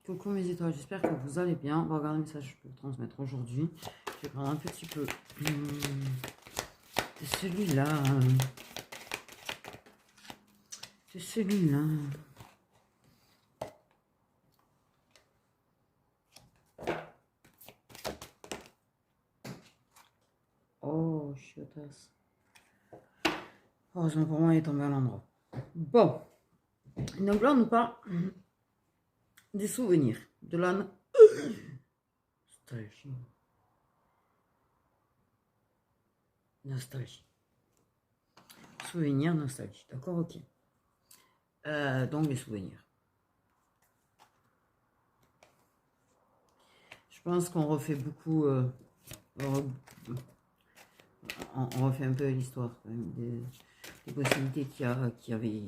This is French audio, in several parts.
Coucou mes étoiles, j'espère que vous allez bien. On va regarder le message que je peux vous transmettre aujourd'hui. Je vais prendre un petit peu de celui-là. De celui-là. Oh, chiotas. Heureusement pour moi, il est tombé à l'endroit. Bon. Donc là, on nous parle des souvenirs. De la nostalgie. Nostalgie. Souvenirs, nostalgie. D'accord, ok. Donc les souvenirs. Je pense qu'on refait beaucoup... on refait un peu l'histoire quand même des possibilités qu'il y avait.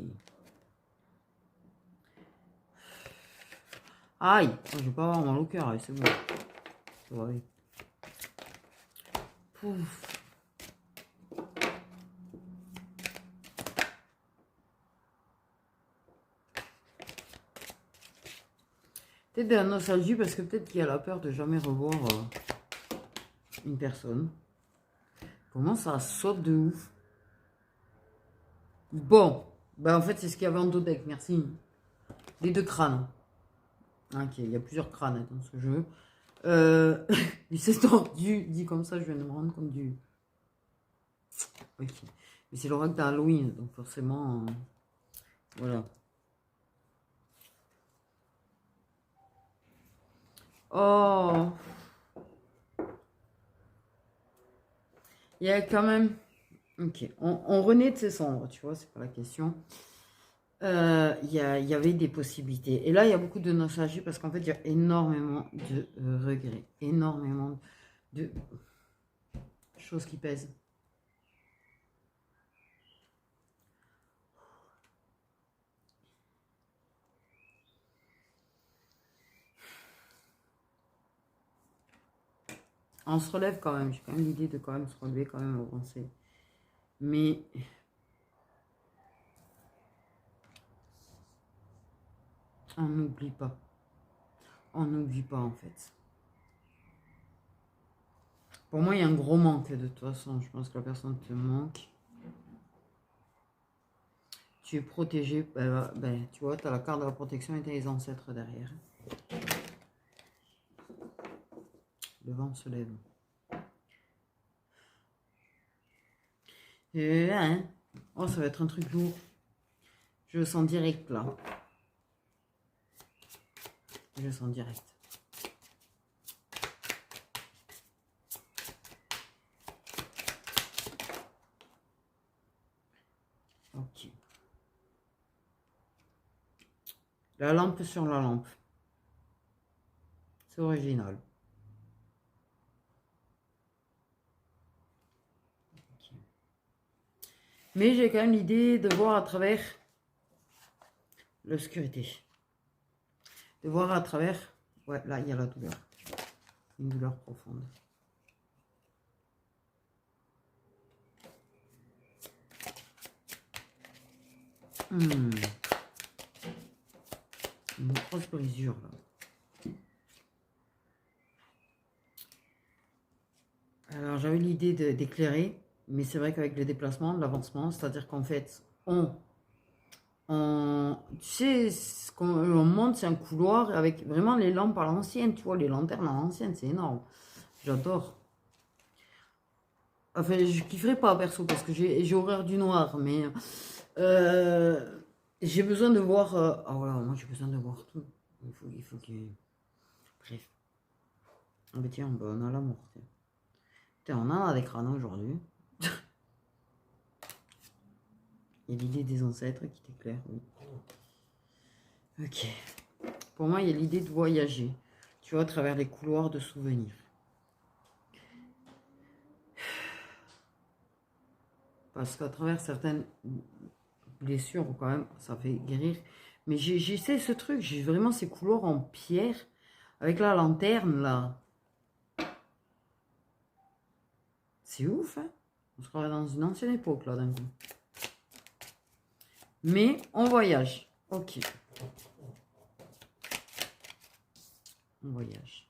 Aïe, je vais pas avoir mal au cœur, c'est bon. Ça va aller. Pouf. Peut-être de la nostalgie parce que peut-être qu'il y a la peur de jamais revoir une personne. Comment ça saute de ouf. Bon, ben en fait c'est ce qu'il y avait en dos deck, merci. Les deux crânes. Ok, il y a plusieurs crânes dans ce jeu. Il s'est tordu, dit comme ça, je viens de me rendre compte du... Ok, mais c'est l'oracle d'Halloween, donc forcément, voilà. Oh, il y a quand même... Ok, on renaît de ses cendres, tu vois, c'est pas la question. Il y avait des possibilités. Et là, il y a beaucoup de nostalgie parce qu'en fait, il y a énormément de regrets, énormément de choses qui pèsent. On se relève quand même, j'ai quand même l'idée de quand même se relever, quand même avancer. Mais... on n'oublie pas. On n'oublie pas en fait. Pour moi, il y a un gros manque de toute façon. Je pense que la personne te manque. Tu es protégé. Ben, tu vois, tu as la carte de la protection et tes ancêtres derrière. Le vent se lève. Et hein, oh, ça va être un truc lourd. Je le sens direct là. Je le sens direct. Ok. La lampe sur la lampe. C'est original. Okay. Mais j'ai quand même l'idée de voir à travers l'obscurité. De voir à travers... Ouais, là, il y a la douleur. Une douleur profonde. Une grosse brisure, là. Alors, j'avais l'idée d'éclairer, mais c'est vrai qu'avec le déplacement, l'avancement, c'est-à-dire qu'en fait, tu sais, ce qu'on monte, c'est un couloir avec vraiment les lampes à l'ancienne, tu vois, les lanternes à l'ancienne, c'est énorme. J'adore. Enfin, je kifferais pas, perso, parce que j'ai horreur du noir, mais j'ai besoin de voir... ah voilà, moi j'ai besoin de voir tout. Il faut que... Bref. Ah bah tiens, bah, on a l'amour. Putain, on en a des crânes aujourd'hui. Il y a l'idée des ancêtres qui t'éclaire, oui. Ok. Pour moi, il y a l'idée de voyager. Tu vois, à travers les couloirs de souvenirs. Parce qu'à travers certaines blessures, quand même, ça fait guérir. Mais j'essaie ce truc, j'ai vraiment ces couloirs en pierre, avec la lanterne, là. C'est ouf, hein. On se croirait dans une ancienne époque, là, d'un coup. Mais on voyage. Ok. On voyage.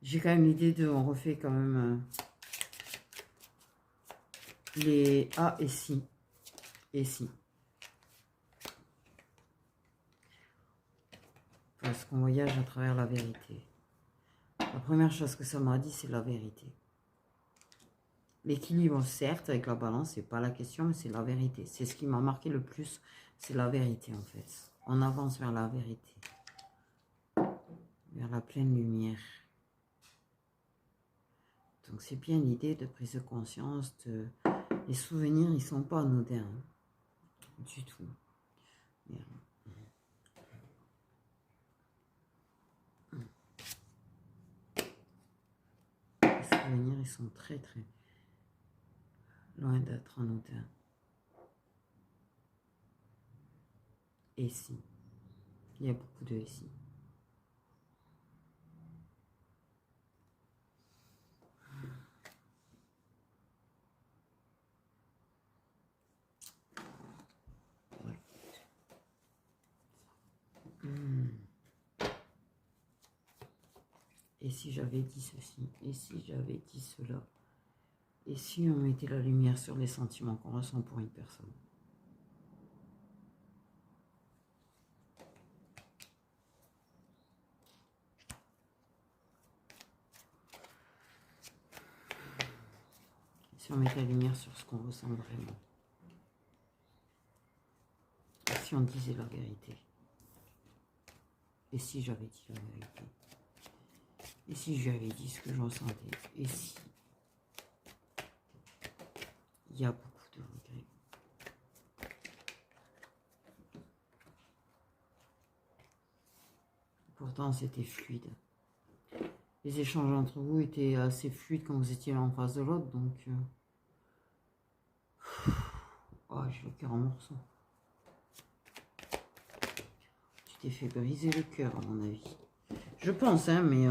J'ai quand même l'idée de... On refait quand même les A et si. Et si. Parce qu'on voyage à travers la vérité. La première chose que ça m'a dit, c'est la vérité. L'équilibre, certes, avec la balance, c'est pas la question, mais c'est la vérité. C'est ce qui m'a marqué le plus, c'est la vérité, en fait. On avance vers la vérité. Vers la pleine lumière. Donc, c'est bien l'idée de prise de conscience. Les souvenirs, ils sont pas anodins. Hein, du tout. Merde. Les souvenirs, ils sont très, très loin d'être anodins. Et si. Il y a beaucoup de et si. Et si j'avais dit ceci? Et si j'avais dit cela? Et si on mettait la lumière sur les sentiments qu'on ressent pour une personne? Si on mettait la lumière sur ce qu'on ressent vraiment? Et si on disait la vérité? Et si j'avais dit la vérité? Et si j'avais dit ce que je ressentais? Et si il y a beaucoup de regrets? Pourtant, c'était fluide. Les échanges entre vous étaient assez fluides quand vous étiez l'un en face de l'autre, donc... Oh, j'ai le cœur en morceaux. Tu t'es fait briser le cœur, à mon avis. Je pense, hein, mais...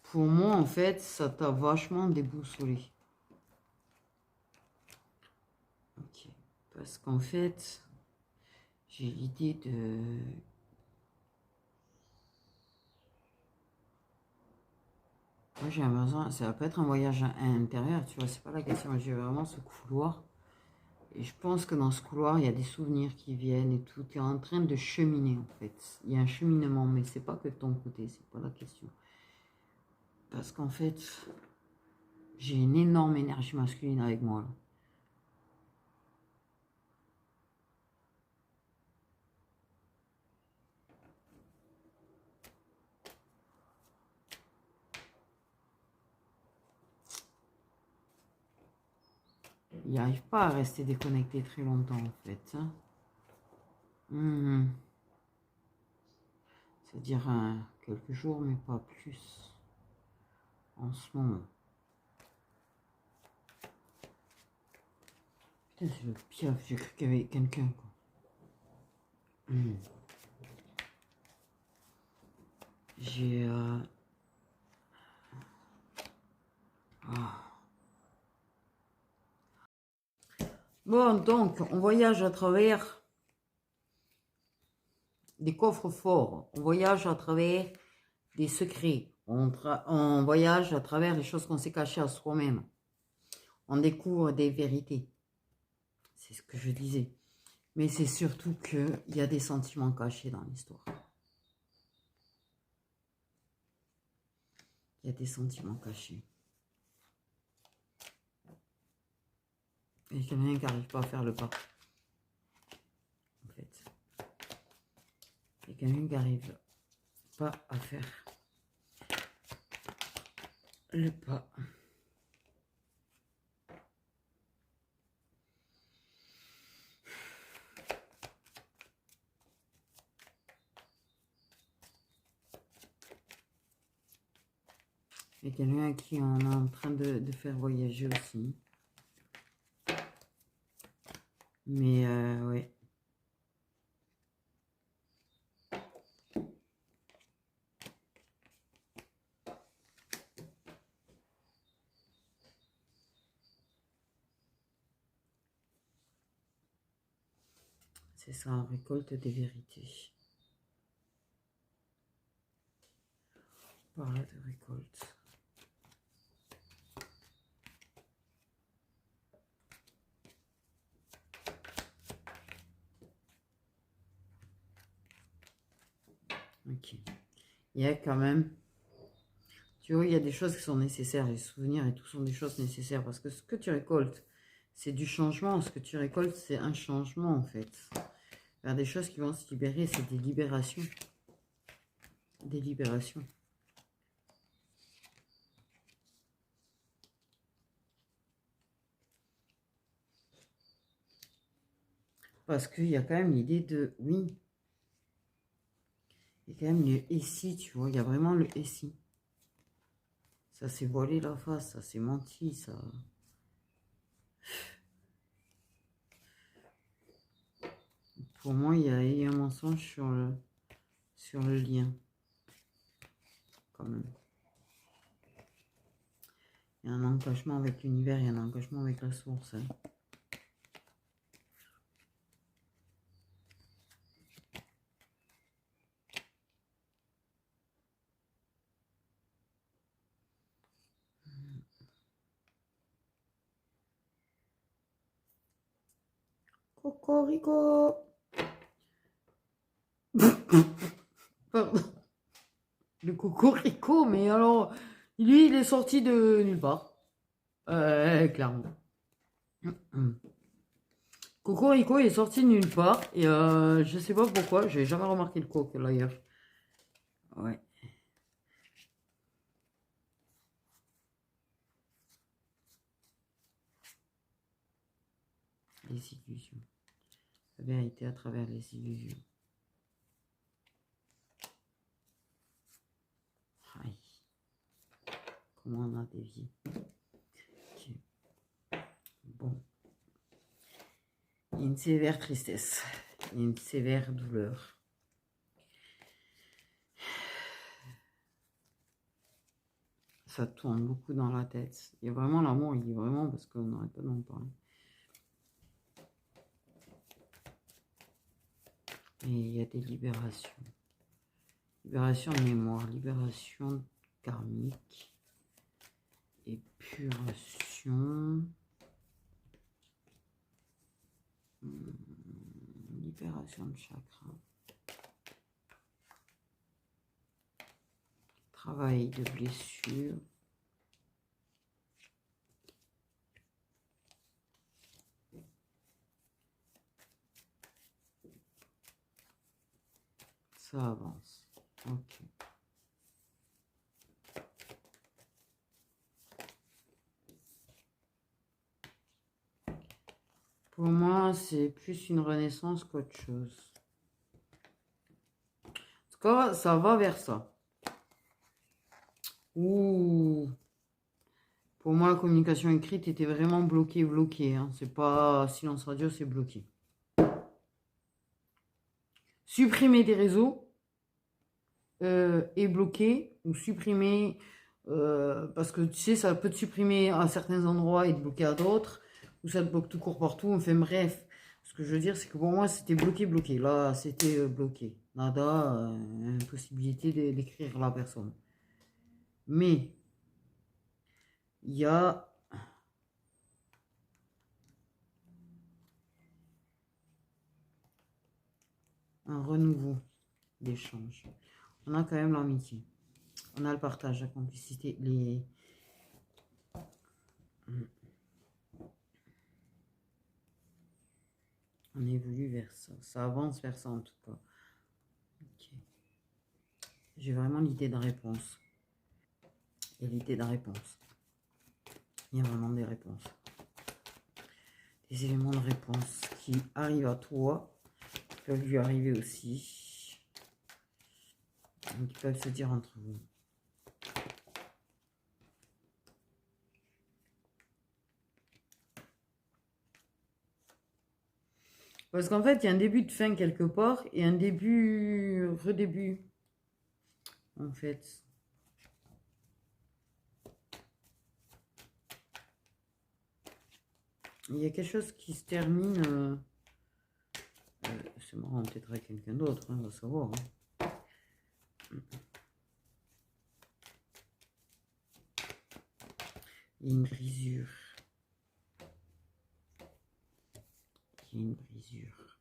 pour moi, en fait, ça t'a vachement déboussolé. Ok. Parce qu'en fait, j'ai l'idée de... Moi, j'ai un besoin... Ça va pas être un voyage intérieur, tu vois, c'est pas la question. J'ai vraiment ce couloir. Et je pense que dans ce couloir, il y a des souvenirs qui viennent et tout. Tu es en train de cheminer, en fait. Il y a un cheminement, mais c'est pas que de ton côté, c'est pas la question. Parce qu'en fait, j'ai une énorme énergie masculine avec moi, là. Il n'arrive pas à rester déconnecté très longtemps, en fait. Hein. C'est-à-dire quelques jours, mais pas plus. En ce moment. Putain, c'est le piaf. J'ai cru qu'il y avait quelqu'un, quoi. J'ai... Bon, donc, on voyage à travers des coffres forts. On voyage à travers des secrets. On voyage à travers les choses qu'on s'est cachées à soi-même. On découvre des vérités. C'est ce que je disais. Mais c'est surtout qu'il y a des sentiments cachés dans l'histoire. Il y a des sentiments cachés. Et il y en a un qui n'arrive pas à faire le pas. En fait. Il y a quelqu'un qui n'arrive pas à faire le pas. Il y a quelqu'un qui en est en train de faire voyager aussi. Mais ouais. C'est ça, on récolte des vérités. Par là de récolte. Ok. Il y a quand même... Tu vois, il y a des choses qui sont nécessaires. Les souvenirs et tout sont des choses nécessaires. Parce que ce que tu récoltes, c'est du changement. Ce que tu récoltes, c'est un changement, en fait. Vers des choses qui vont se libérer, c'est des libérations. Des libérations. Parce qu'il y a quand même l'idée de... Oui. Il y a quand même le « et si », tu vois. Il y a vraiment le « et si ». Ça s'est voilé la face, ça s'est menti, ça... Pour moi, il y a eu un mensonge sur le lien. Quand même. Il y a un engagement avec l'univers, il y a un engagement avec la source. Hein. Cocorico. Pardon. Le cocorico, mais alors, lui, il est sorti de nulle part. Clairement. Cocorico est sorti de nulle part. Et je sais pas pourquoi, j'ai jamais remarqué le coq d'ailleurs. Ouais. Les illusions. La vérité à travers les illusions. Aïe. Comment on a dévié. Okay. Bon. Il y a une sévère tristesse. Il y a une sévère douleur. Ça tourne beaucoup dans la tête. Il y a vraiment l'amour, il est vraiment, parce qu'on n'arrête pas d'en parler. Et il y a des libérations. Libération de mémoire, libération karmique, épuration, libération de chakra, travail de blessure, ça avance. Ok. Pour moi, c'est plus une renaissance qu'autre chose. En tout cas, ça va vers ça. Ouh. Pour moi, la communication écrite était vraiment bloquée. Hein. C'est pas silence radio, c'est bloqué. Supprimer des réseaux est bloqué, ou supprimer, parce que tu sais, ça peut te supprimer à certains endroits et te bloquer à d'autres, ou ça te bloque tout court partout. Enfin bref, ce que je veux dire, c'est que pour moi, c'était bloqué. Là, c'était bloqué. Nada, impossibilité d'écrire la personne. Mais, il y a... un renouveau d'échange. On a quand même l'amitié. On a le partage, la complicité, les... On évolue vers ça. Ça avance vers ça en tout cas. Okay. J'ai vraiment l'idée de réponse. Et l'idée de réponse. Il y a vraiment des réponses. Des éléments de réponse qui arrivent à toi, qui peuvent lui arriver aussi. Donc, qui peuvent se dire entre vous. Parce qu'en fait, il y a un début de fin quelque part et un début, redébut. En fait. Il y a quelque chose qui se termine. C'est marrant, peut-être avec quelqu'un d'autre, hein, on va savoir. Hein. Il y a une brisure. Il y a une brisure.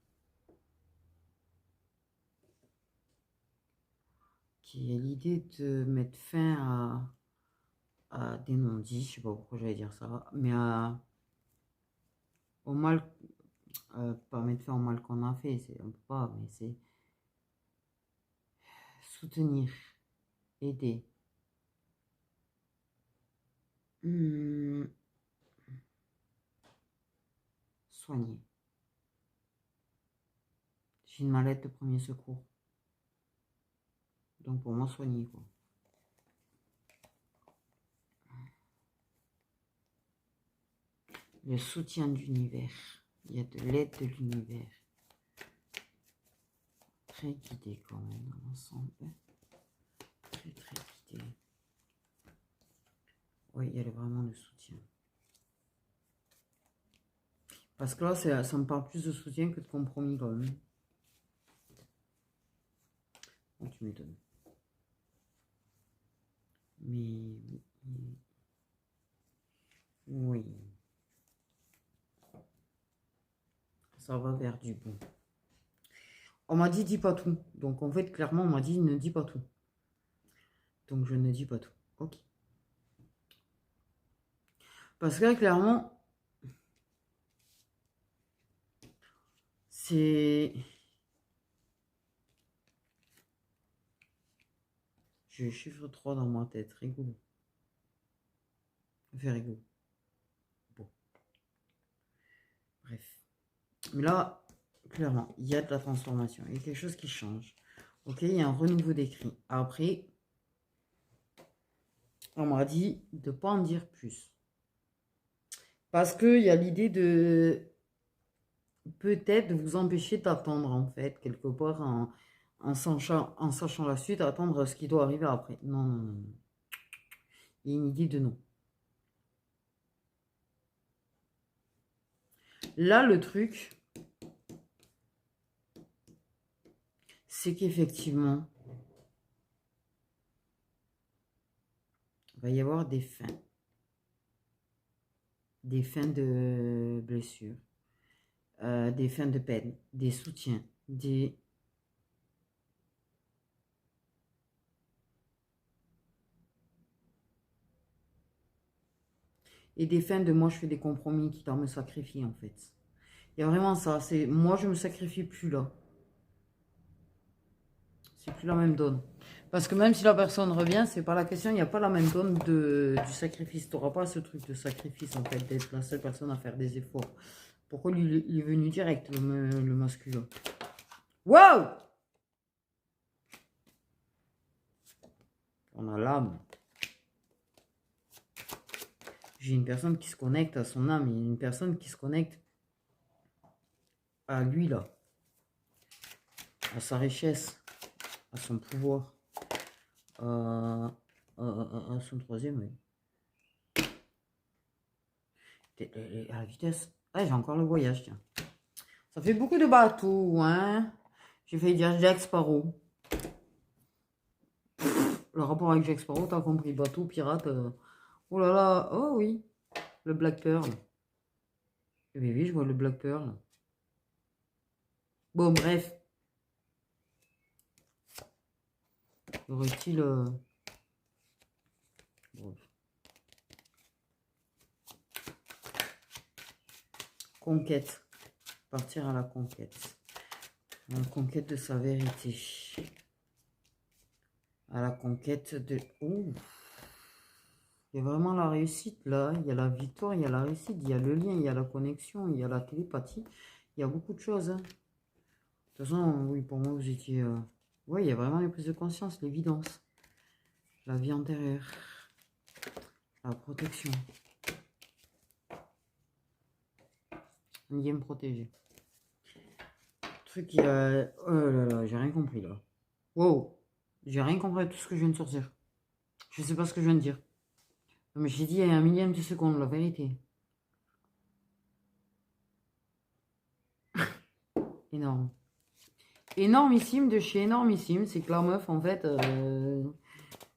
Qui est l'idée de mettre fin à des non-dits, je sais pas pourquoi j'allais dire ça, mais au mal, pas mettre fin au mal qu'on a fait, c'est un peu pas, mais c'est soutenir, aider. Soigner. J'ai une mallette de premier secours. Donc pour moi, soigner quoi. Le soutien de l'univers. Il y a de l'aide de l'univers. Très guidé quand même dans l'ensemble. Très très guidé. Oui, il y a vraiment le soutien. Parce que là, ça me parle plus de soutien que de compromis quand même. Oh, tu m'étonnes. Mais oui. Ça va vers du bon. On m'a dit, dis pas tout. Donc, en fait, clairement, on m'a dit, ne dis pas tout. Donc, je ne dis pas tout. Ok. Parce que là, clairement, c'est... Je chiffre 3 dans ma tête. Rigolo. Fait rigolo. Bon. Bref. Mais là, clairement, il y a de la transformation. Il y a quelque chose qui change. Ok, il y a un renouveau d'écrit. Après, on m'a dit de ne pas en dire plus. Parce qu'il y a l'idée de peut-être vous empêcher d'attendre, en fait, quelque part, en sachant la suite, attendre ce qui doit arriver après. Non, non, non. Il y a une idée de non. Là, le truc, c'est qu'effectivement, il va y avoir des fins. Des fins de blessures. Des fins de peine. Des soutiens. Des... Et des fins de moi, je fais des compromis qui à me sacrifier, en fait. Il y a vraiment ça. C'est moi, je me sacrifie plus là. C'est plus la même donne. Parce que même si la personne revient, c'est pas la question, il n'y a pas la même donne du sacrifice. Tu n'auras pas ce truc de sacrifice, en fait, d'être la seule personne à faire des efforts. Pourquoi il est venu direct, le masculin? Waouh! On a l'âme. J'ai une personne qui se connecte à son âme. Il y a une personne qui se connecte à lui, là. À sa richesse. À son pouvoir. À son troisième œil. À la vitesse. Ah, j'ai encore le voyage, tiens. Ça fait beaucoup de bateaux, hein. J'ai failli dire Jack Sparrow. Le rapport avec Jack Sparrow, t'as compris. Bateau, pirate. Oh là là. Oh oui. Le Black Pearl. Oui, oui, je vois le Black Pearl. Bon, bref. Aurait-il... Bon. Conquête. Partir à la conquête. À la conquête de sa vérité. À la conquête de... Ouh. Il y a vraiment la réussite là. Il y a la victoire, il y a la réussite, il y a le lien, il y a la connexion, il y a la télépathie. Il y a beaucoup de choses. Hein. De toute façon, oui, pour moi, vous étiez... Oui, il y a vraiment les prises de conscience, l'évidence. La vie antérieure. La protection. Un game protégé. Truc qui a... Oh là là, j'ai rien compris là. Wow. J'ai rien compris de tout ce que je viens de sortir. Je sais pas ce que je viens de dire. Mais j'ai dit il y a un millième de seconde, la vérité. Énorme. Énormissime de chez énormissime. C'est que la meuf, en fait...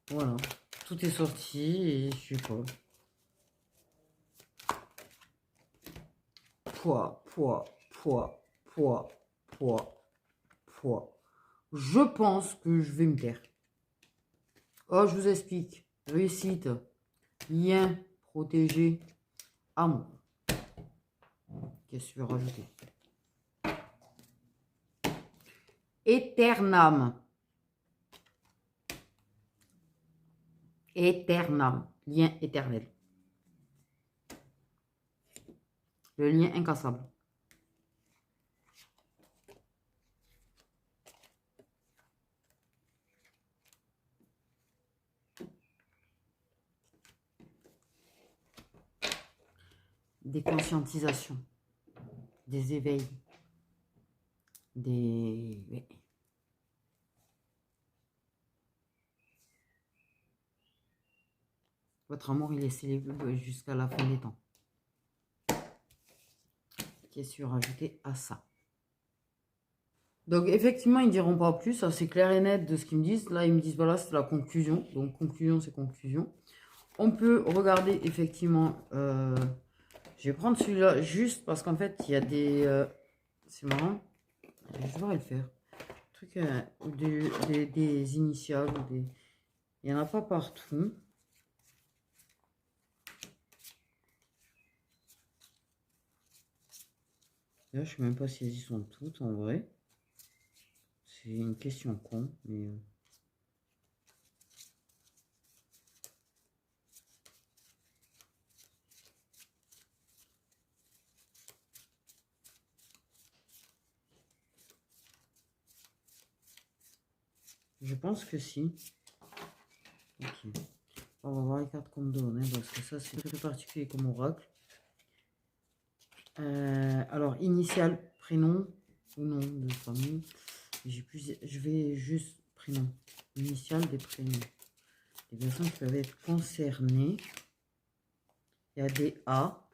voilà. Tout est sorti et je sais pas. poids, poids, poids, poids, poids, poids. Je pense que je vais me taire. Oh, je vous explique. Réussite, lien, protégé, amour. Qu'est-ce que tu veux rajouter? Éternam. Éternam. Lien éternel. Le lien incassable. Des conscientisations. Des éveils. Des... Ouais. Votre amour, il est célébré jusqu'à la fin des temps. Qu'est-ce que rajouter à ça? Donc, effectivement, ils ne diront pas plus. Ça, c'est clair et net de ce qu'ils me disent. Là, ils me disent, voilà, c'est la conclusion. Donc, conclusion, c'est conclusion. On peut regarder, effectivement... je vais prendre celui-là juste parce qu'en fait, il y a des... c'est marrant. Je devrais le faire. Truc, des initiales. Il n'y en a pas partout. Là, je ne sais même pas si elles y sont toutes en vrai. C'est une question con, mais... je pense que si. Ok. On va voir les cartes qu'on me donne, hein, parce que ça, c'est très particulier comme oracle. Alors, initial, prénom ou nom de famille. Je vais juste prénom. Initial des prénoms. Les personnes qui peuvent être concernées. Il y a des A.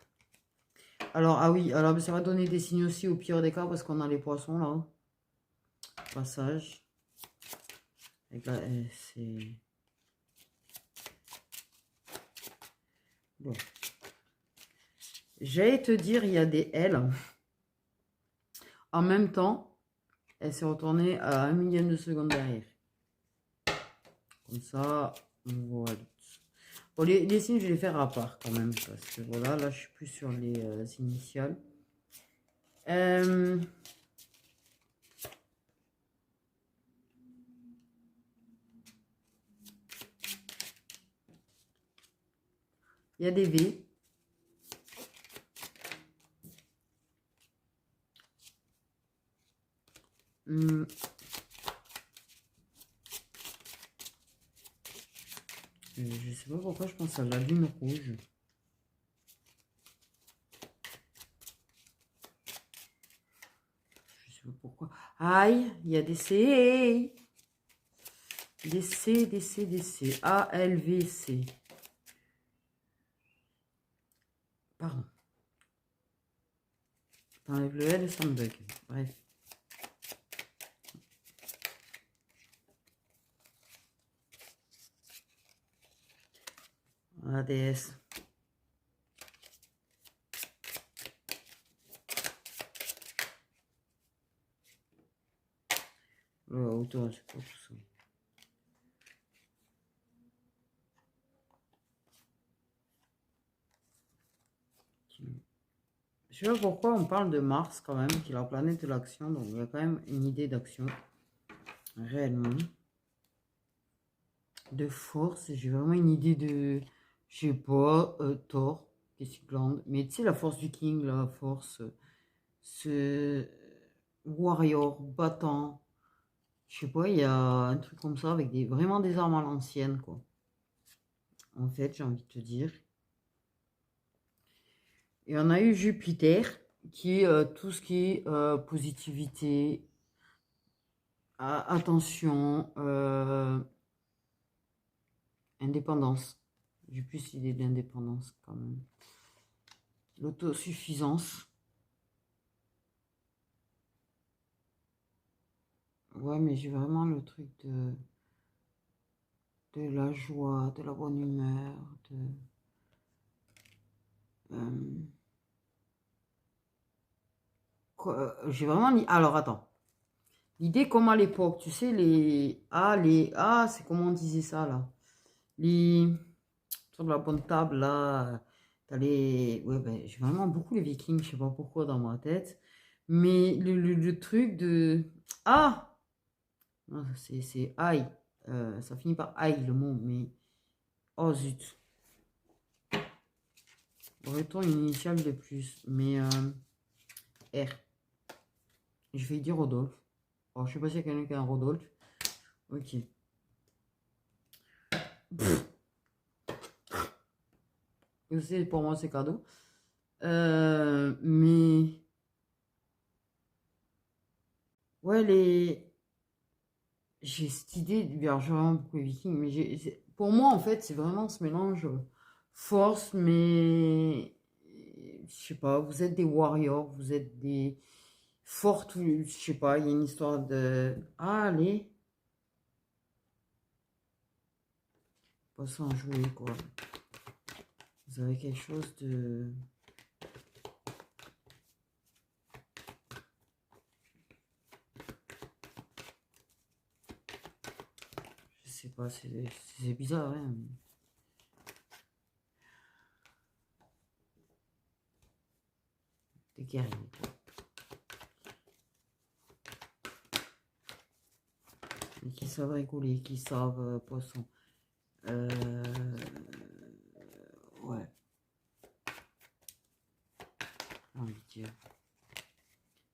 Alors, ah oui, alors ça va donner des signes aussi au pire des cas parce qu'on a les poissons là. Passage. C'est... Bon. J'allais te dire, il y a des L. En même temps, elle s'est retournée à 1 millième de seconde derrière. Comme ça, voilà. Bon, les signes, je vais les faire à part quand même. Parce que voilà, là, je suis plus sur les initiales. Il y a des V. Je sais pas pourquoi je pense à la lune rouge. Je sais pas pourquoi. Aïe, il y a des C. Des C, des C, des C. A, L, V, C. Pardon. T'enlèves le L et ça me bug. Bref. La déesse. Autour, c'est pas tout ça. Je sais pas pourquoi on parle de Mars quand même, qui est la planète de l'action, donc il y a quand même une idée d'action, réellement. De force, j'ai vraiment une idée de, je sais pas, Thor, qui est glande, mais tu sais, la force du King, la force, ce warrior, battant, je sais pas, il y a un truc comme ça, avec vraiment des armes à l'ancienne, quoi. En fait, j'ai envie de te dire. Et on a eu Jupiter, qui est tout ce qui est positivité, attention, indépendance. J'ai plus idée d'indépendance quand même. L'autosuffisance. Ouais, mais j'ai vraiment le truc de la joie, de la bonne humeur, J'ai vraiment... Alors, attends. L'idée, comme à l'époque, tu sais, les... c'est comment on disait ça, là? Les... Sur de la bonne table, là, t'as les... Ouais, ben, j'ai vraiment beaucoup les Vikings, je sais pas pourquoi dans ma tête. Mais le truc de... Ah! Non, c'est aïe. Ça finit par aïe, le mot, mais... Oh, zut. Aurait-on une initiale de plus? Mais... R. Je vais dire Rodolphe. Alors, je sais pas s'il y a quelqu'un qui a un Rodolphe. Ok. Pour moi, c'est cadeau. Mais... Ouais, j'ai cette idée... Alors, j'ai vraiment beaucoup les Vikings, mais pour moi, en fait, c'est vraiment ce mélange force, mais... Je sais pas, vous êtes des warriors, vous êtes des fortes, je sais pas, il y a une histoire de... Ah, allez. Pas sans jouer, quoi. Vous avez quelque chose de... Je sais pas, c'est bizarre, hein. Des guerriers, quoi. Et qui savent rigoler, qui savent poisson. Ouais. J'ai envie de dire.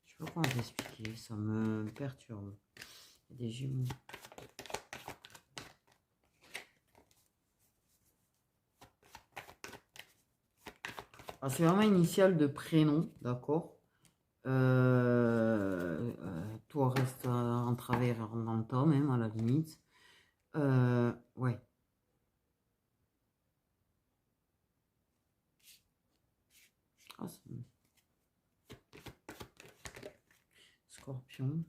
Je sais pas comment t'expliquer, ça me perturbe. Il y a des jumeaux. Alors, c'est vraiment initial de prénom, d'accord. Toi reste en travers dans le temps, même à la limite. Ouais. Ah, Scorpion.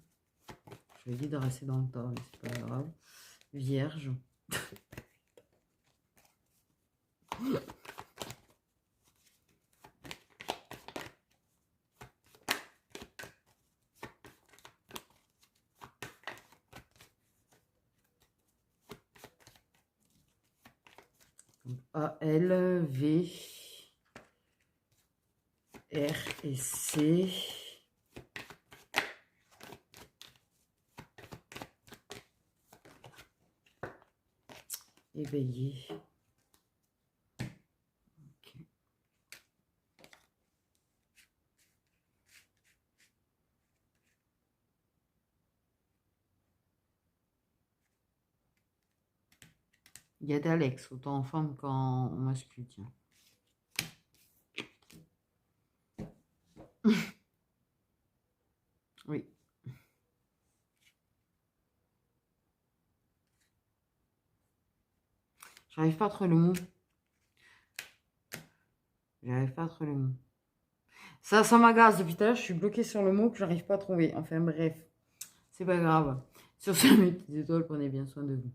Je vais dire de rester dans le temps, mais c'est pas grave. Vierge. A, L, V, R et C. Éveillé. Okay. Il y a d'Alex, autant en femme qu'en masculin, tiens. Oui. J'arrive pas à trouver le mot. J'arrive pas à trouver le mot. Ça m'agace depuis tout à l'heure, je suis bloquée sur le mot que j'arrive pas à trouver. Enfin bref, c'est pas grave. Sur ce, mes petites étoiles, prenez bien soin de vous.